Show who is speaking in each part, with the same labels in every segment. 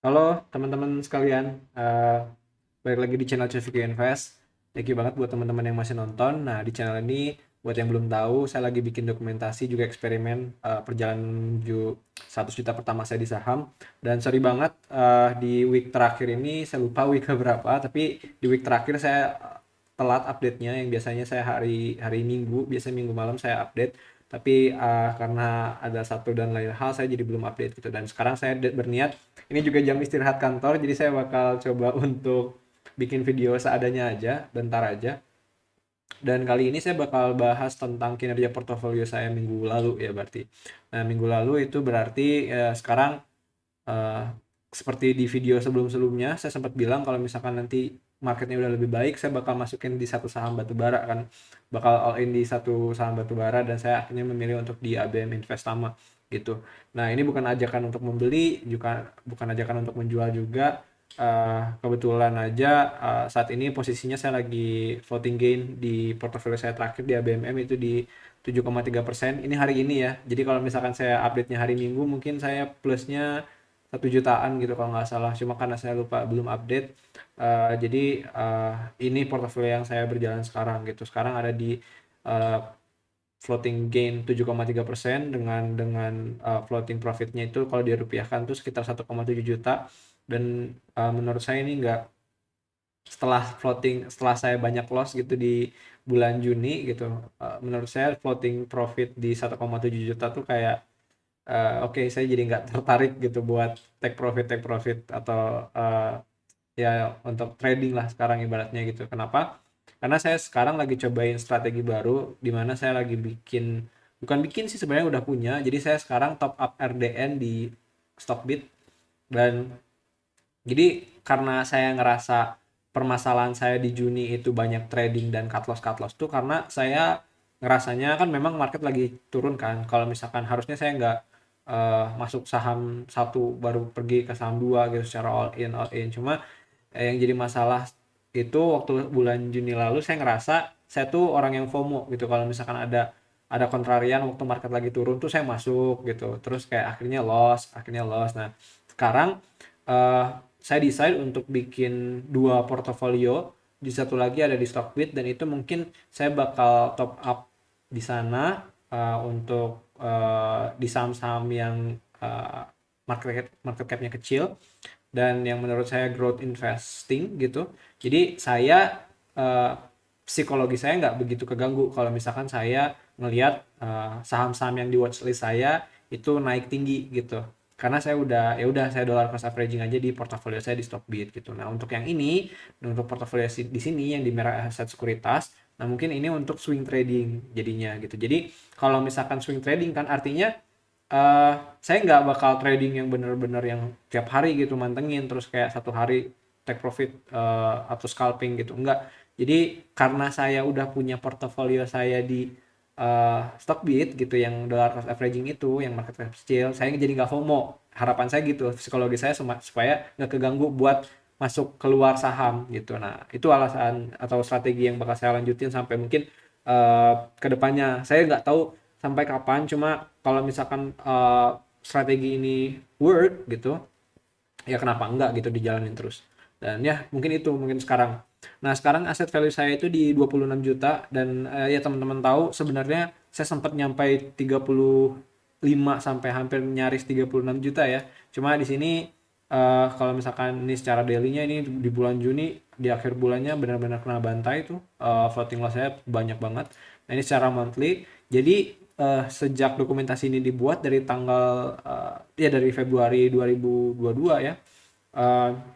Speaker 1: Halo teman-teman sekalian, balik lagi di channel Ceviki Invest. Thank you banget buat teman-teman yang masih nonton. Nah, di channel ini buat yang belum tahu, saya lagi bikin dokumentasi juga eksperimen perjalanan menuju 100 juta pertama saya di saham. Dan sorry banget di week terakhir ini saya lupa week berapa, tapi di week terakhir saya telat update-nya. Yang biasanya saya hari hari Minggu, biasanya Minggu malam saya update, tapi karena ada satu dan lain hal saya jadi belum update gitu. Dan sekarang saya berniat, ini juga jam istirahat kantor, jadi saya bakal coba untuk bikin video seadanya aja, bentar aja. Dan kali ini saya bakal bahas tentang kinerja portofolio saya minggu lalu ya berarti. Nah, minggu lalu itu berarti sekarang eh, seperti di video sebelum-sebelumnya saya sempat bilang kalau misalkan nanti marketnya udah lebih baik, saya bakal masukin di satu saham batubara kan, bakal all in di satu saham batubara, dan saya akhirnya memilih untuk di ABM Investama gitu. Nah, ini bukan ajakan untuk membeli, juga bukan ajakan untuk menjual juga. Kebetulan aja saat ini posisinya saya lagi floating gain di portofolio saya terakhir di ABMM itu di 7,3%. Ini hari ini ya. Jadi kalau misalkan saya update-nya hari Minggu, mungkin saya plusnya 1 jutaan gitu kalau nggak salah. Cuma karena saya lupa belum update. Jadi ini portofolio yang saya berjalan sekarang gitu. Sekarang ada di eh, floating gain 7,3% dengan floating profitnya itu kalau dirupiahkan tuh sekitar 1,7 juta. Dan menurut saya ini nggak, setelah saya banyak loss gitu di bulan Juni gitu, menurut saya floating profit di 1,7 juta tuh kayak oke, saya jadi nggak tertarik gitu buat take profit atau ya untuk trading lah sekarang ibaratnya gitu. Kenapa? Karena saya sekarang lagi cobain strategi baru di mana saya lagi bikin, bukan bikin sih, sebenarnya udah punya. Jadi saya sekarang top up RDN di Stockbit. Dan jadi karena saya ngerasa permasalahan saya di Juni itu banyak trading dan cut loss tuh karena saya ngerasanya kan memang market lagi turun kan. Kalau misalkan harusnya saya nggak masuk saham satu baru pergi ke saham dua gitu secara all in. Cuma yang jadi masalah itu waktu bulan Juni lalu saya ngerasa saya tuh orang yang FOMO gitu. Kalau misalkan ada kontrarian waktu market lagi turun tuh saya masuk gitu. Terus kayak akhirnya loss, akhirnya loss. Nah, sekarang eh, saya decide untuk bikin dua portofolio. Di satu lagi ada di Stockbit, dan itu mungkin saya bakal top up di sana untuk di saham-saham yang eh, market capnya kecil dan yang menurut saya growth investing gitu. Jadi saya eh, psikologi saya nggak begitu keganggu kalau misalkan saya ngelihat saham-saham yang di watchlist saya itu naik tinggi gitu. Karena saya udah, ya udah, saya dollar cost averaging aja di portofolio saya di Stockbit gitu. Nah, untuk yang ini, untuk portofolio di sini yang di merah aset sekuritas, nah mungkin ini untuk swing trading jadinya gitu. Jadi kalau misalkan swing trading kan artinya eh saya nggak bakal trading yang bener-bener yang tiap hari gitu mantengin terus kayak satu hari take profit atau scalping gitu, enggak. Jadi karena saya udah punya portofolio saya di Stockbit gitu yang dollar cost averaging itu yang market cap kecil, saya jadi nggak FOMO. Harapan saya gitu, psikologi saya supaya nggak keganggu buat masuk keluar saham gitu. Nah, itu alasan atau strategi yang bakal saya lanjutin sampai mungkin ke depannya. Saya nggak tahu sampai kapan, cuma kalau misalkan strategi ini work gitu, ya kenapa enggak gitu dijalanin terus. Dan ya mungkin itu mungkin sekarang. Nah, sekarang aset value saya itu di 26 juta, dan ya teman-teman tahu sebenarnya saya sempat nyampai 35 sampai hampir nyaris 36 juta ya. Cuma di sini kalau misalkan ini secara daily-nya, ini di bulan Juni di akhir bulannya benar-benar kena bantai tuh, floating loss saya banyak banget. Nah, ini secara monthly. Jadi sejak dokumentasi ini dibuat dari tanggal ya dari Februari 2022 ya,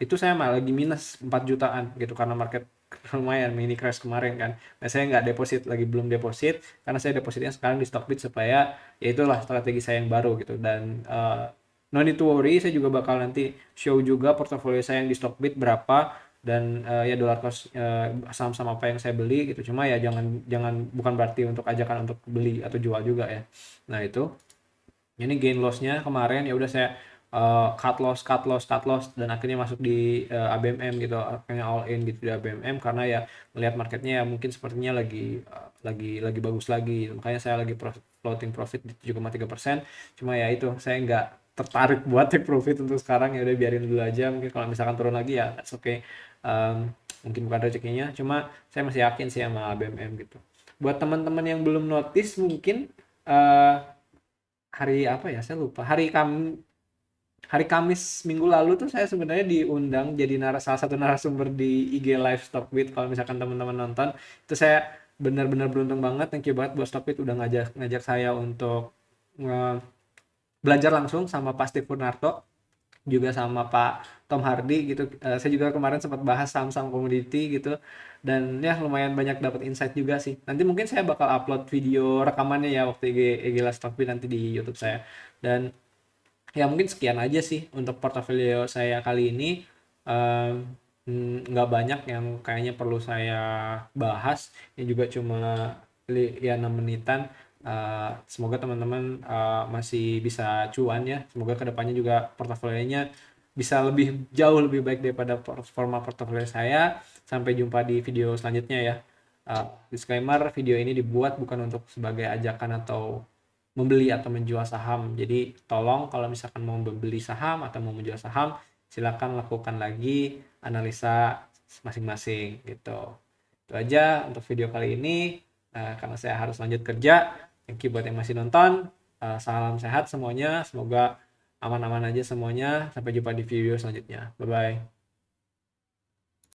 Speaker 1: itu saya malah lagi minus 4 jutaan gitu karena market lumayan mini crash kemarin kan. Nah, saya nggak deposit lagi, belum deposit karena saya depositnya sekarang di Stockbit supaya ya itulah strategi saya yang baru gitu. Dan no need to worry, saya juga bakal nanti show juga portofolio saya yang di Stockbit berapa, dan ya dollar cost saham-saham apa yang saya beli gitu. Cuma ya jangan jangan bukan berarti untuk ajakan untuk beli atau jual juga ya. Nah, itu ini gain loss-nya kemarin ya udah saya cut loss dan akhirnya masuk di ABMM gitu, akhirnya all in gitu di ABMM karena ya melihat marketnya ya mungkin sepertinya lagi bagus lagi, makanya saya lagi floating profit di 7,3%. Cuma ya itu saya tertarik buat take profit untuk sekarang, ya udah biarin dulu aja, mungkin kalau misalkan turun lagi ya that's okay. Mungkin bukan rezekinya, cuma saya masih yakin sih sama ABMM gitu. Buat teman-teman yang belum notice mungkin eh, hari apa ya saya lupa, hari Kamis minggu lalu tuh saya sebenarnya diundang jadi salah satu narasumber di IG Live Stockbit. Kalau misalkan teman-teman nonton, itu saya benar-benar beruntung banget. Thank you banget buat Stockbit udah ngajak ngajak saya untuk nge- belajar langsung sama Pak Steve Purnarto, juga sama Pak Tom Hardy gitu. Saya juga kemarin sempat bahas saham-saham komoditi gitu, dan ya lumayan banyak dapat insight juga sih. Nanti mungkin saya bakal upload video rekamannya ya waktu IG Live Stockbit nanti di YouTube saya. Dan ya mungkin sekian aja sih untuk portofolio saya kali ini. Nggak banyak yang kayaknya perlu saya bahas, ini juga cuma ya 6 menitan. Semoga teman-teman masih bisa cuan ya, semoga kedepannya juga portofolionya bisa jauh lebih baik daripada performa portofolio saya. Sampai jumpa di video selanjutnya ya. Disclaimer, video ini dibuat bukan untuk sebagai ajakan atau membeli atau menjual saham. Jadi tolong kalau misalkan mau membeli saham atau mau menjual saham, silakan lakukan lagi analisa masing-masing gitu. Itu aja untuk video kali ini. Karena saya harus lanjut kerja. Thank you buat yang masih nonton. Salam sehat semuanya. Semoga aman-aman aja semuanya. Sampai jumpa di video selanjutnya. Bye-bye.